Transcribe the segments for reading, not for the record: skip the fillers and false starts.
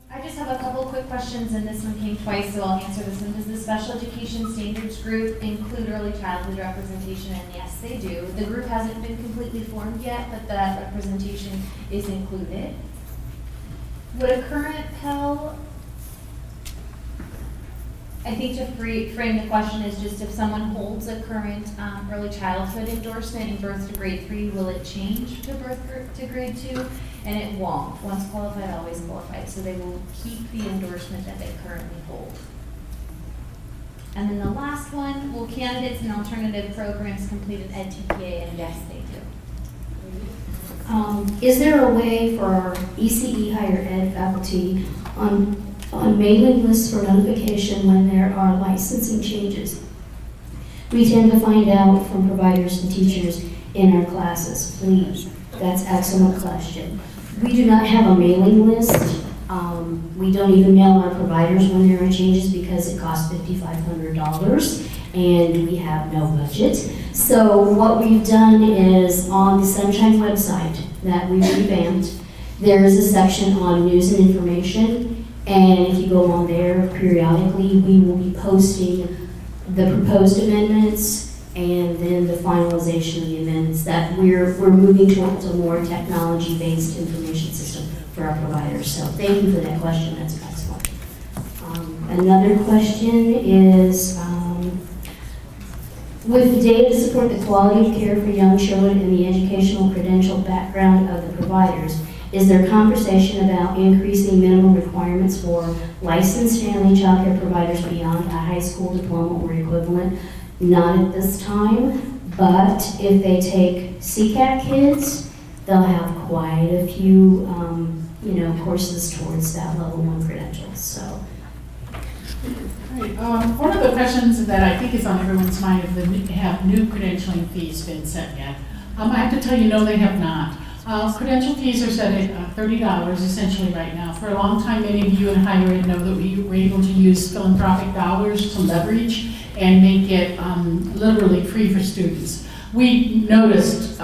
I just have a couple quick questions, and this one came twice, so I'll answer this one. Does the Special Education Standards Group include early childhood representation? And yes, they do. The group hasn't been completely formed yet, but that representation is included. Would a current Pell, I think to frame the question is just if someone holds a current early childhood endorsement in birth to grade 3, will it change to to grade 2? And it won't. Once qualified, always qualified. So they will keep the endorsement that they currently hold. And then the last one, will candidates in alternative programs complete an EdTPA? And yes, they do. Is there a way for our ECE higher ed faculty on mailing lists for notification when there are licensing changes? We tend to find out from providers and teachers in our classes. Please, that's an excellent question. We do not have a mailing list. We don't even mail our providers when there are changes because it costs $5,500 and we have no budget. So what we've done is on the Sunshine website that we revamped, there is a section on news and information, and if you go on there periodically, we will be posting the proposed amendments and then the finalization of the amendments that we're moving towards a more technology-based information system for our providers. So thank you for that question. That's excellent. Another question is, with data to support the quality of care for young children and the educational credential background of the providers, is there conversation about increasing minimum requirements for licensed family child care providers beyond a high school diploma or equivalent? Not at this time, but if they take CCAT kids, they'll have quite a few, courses towards that level 1 credentials. So. Right. One of the questions that I think is on everyone's mind is have new credentialing fees been set yet? I have to tell you, no, they have not. Credential fees are set at $30 essentially right now. For a long time, many of you in higher ed know that we were able to use philanthropic dollars to leverage and make it literally free for students. We noticed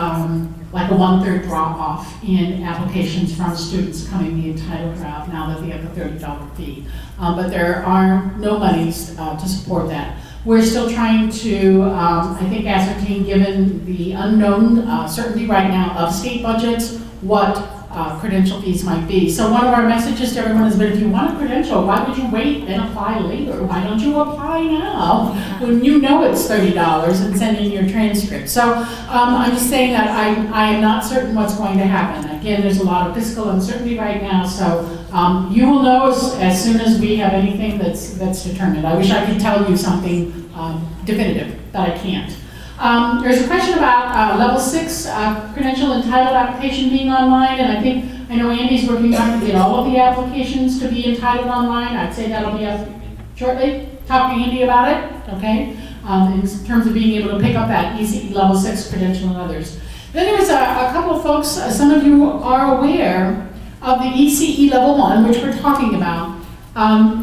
like a 1/3 drop off in applications from students coming the entitled route now that they have a $30 fee. But there are no monies to support that. We're still trying to, I think, ascertain, given the unknown certainty right now of state budgets, what credential fees might be. So one of our messages to everyone has been, if you want a credential, why would you wait and apply later? Why don't you apply now when you know it's $30 and send in your transcript? So I'm just saying that I am not certain what's going to happen. Again, there's a lot of fiscal uncertainty right now, so you will know as soon as we have anything that's determined. I wish I could tell you something definitive, but I can't. There's a question about level 6 credential and title application being online, and I know Andy's working on to get all of the applications to be entitled online. I'd say that'll be up shortly. Talk to Andy about it, okay? In terms of being able to pick up that ECE level 6 credential and others. Then there was a couple of folks, some of you are aware of the ECE level 1, which we're talking about,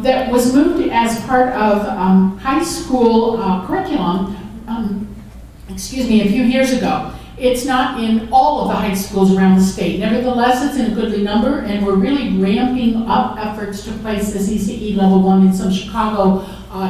that was moved as part of high school curriculum a few years ago. It's not in all of the high schools around the state. Nevertheless, it's in a goodly number, and we're really ramping up efforts to place this ECE level 1 in some Chicago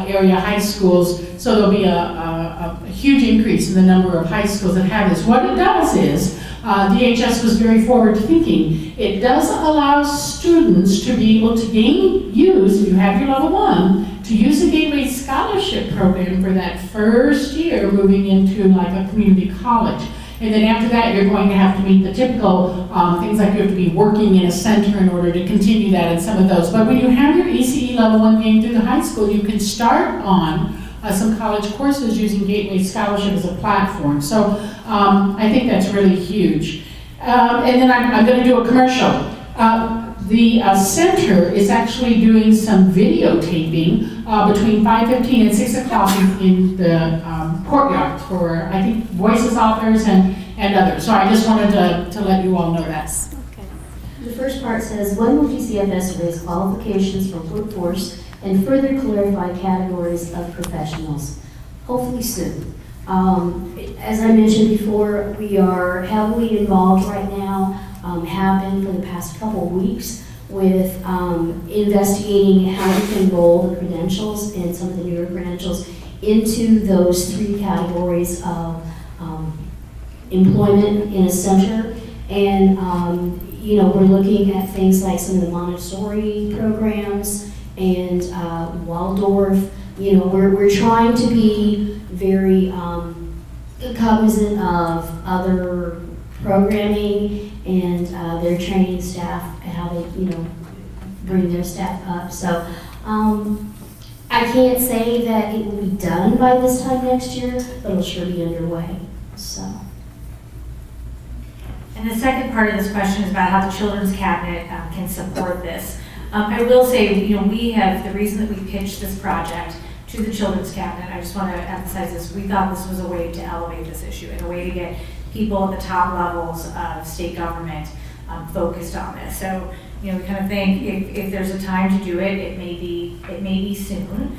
area high schools. So there'll be a huge increase in the number of high schools that have this. What it does is, DHS was very forward thinking. It does allow students to be able to use, if you have your level 1, to use the Gateway Scholarship Program for that first year moving into like a community college. And then after that, you're going to have to meet the typical things like you have to be working in a center in order to continue that and some of those. But when you have your ECE level 1 game through the high school, you can start on some college courses using Gateway Scholarship as a platform. So I think that's really huge. And then I'm going to do a commercial. The center is actually doing some videotaping between 5:15 and 6 o'clock in the courtyard for, I think, Voices authors and others. So I just wanted to let you all know that. Okay. The first part says, when will DCFS raise qualifications for workforce and further clarify categories of professionals? Hopefully soon. As I mentioned before, we are heavily involved right now, have been for the past couple of weeks, with investigating how we can roll the credentials and some of the newer credentials into those 3 categories of employment in a center. And, we're looking at things like some of the Montessori programs and Waldorf. We're trying to be very cognizant of other programming and their training staff and how they, bring their staff up. So I can't say that it will be done by this time next year, but it'll sure be underway. So. And the second part of this question is about how the Children's Cabinet can support this. I will say, we have, the reason that we pitched this project to the Children's Cabinet, I just want to emphasize this, we thought this was a way to elevate this issue and a way to get people at the top levels of state government focused on this. So, we kind of think if there's a time to do it, it may be soon.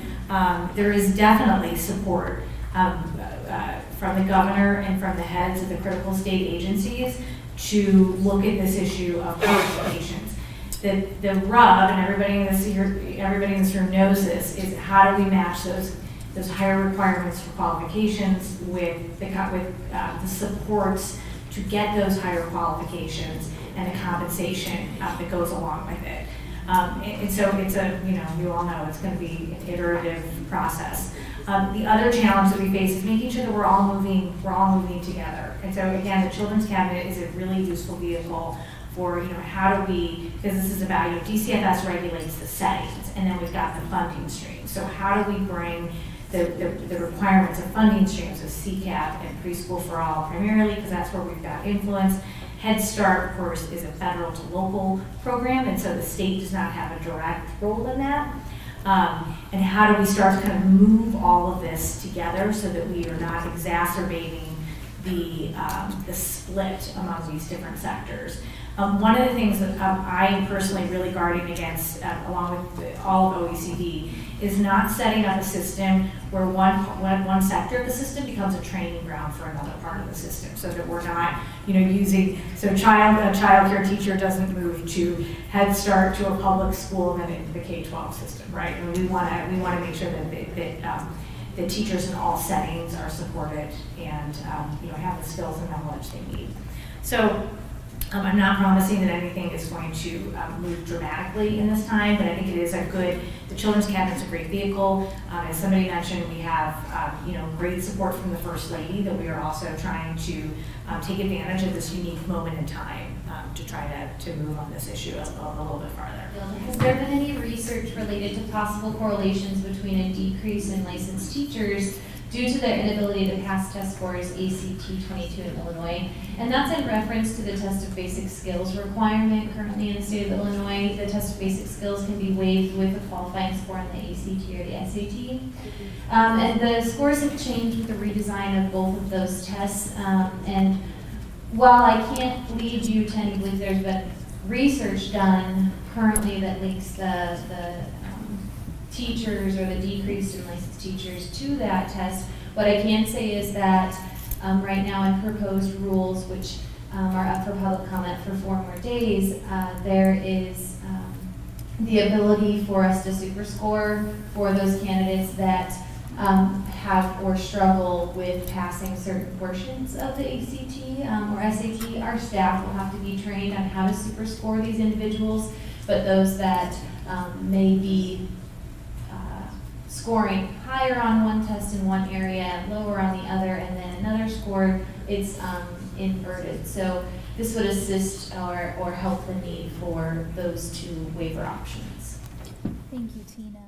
There is definitely support from the governor and from the heads of the critical state agencies to look at this issue of qualifications. The rub, and everybody in this room knows this, is how do we match those higher requirements for qualifications with the supports to get those higher qualifications and the compensation that goes along with it. And so it's you all know it's going to be an iterative process. The other challenge that we face is making sure that we're all moving together. And so again, the Children's Cabinet is a really useful vehicle for, how do we, because this is about, DCFS regulates the settings, and then we've got the funding stream. So how do we bring the requirements of funding streams of CCAP and Preschool for All primarily, because that's where we've got influence. Head Start, of course, is a federal to local program, and so the state does not have a direct role in that. And how do we start to kind of move all of this together so that we are not exacerbating the split among these different sectors. One of the things that I am personally really guarding against, along with all of OECD, is not setting up a system where one sector of the system becomes a training ground for another part of the system, so that we're not, a child care teacher doesn't move to Head Start to a public school and then into the K-12 system, right? And we want to make sure that the teachers in all settings are supported and have the skills and knowledge they need. So. I'm not promising that anything is going to move dramatically in this time, but I think it is the Children's Cabinet's a great vehicle. As somebody mentioned, we have, great support from the First Lady that we are also trying to take advantage of this unique moment in time to try to move on this issue a little bit farther. Has there been any research related to possible correlations between a decrease in licensed teachers due to their inability to pass test scores ACT 22 in Illinois? And that's in reference to the test of basic skills requirement currently in the state of Illinois. The test of basic skills can be waived with a qualifying score on the ACT or the SAT. And the scores have changed with the redesign of both of those tests. And while I can't lead you to any belief there's been research done currently that links the teachers or the decrease in licensed teachers to that test, what I can say is that right now in proposed rules, which are up for public comment for 4 more days, there is the ability for us to superscore for those candidates that have or struggle with passing certain portions of the ACT or SAT. Our staff will have to be trained on how to superscore these individuals, but those that may be scoring higher on one test in one area, lower on the other, and then another score, it's inverted. So this would assist or help the need for those 2 waiver options. Thank you, Tina.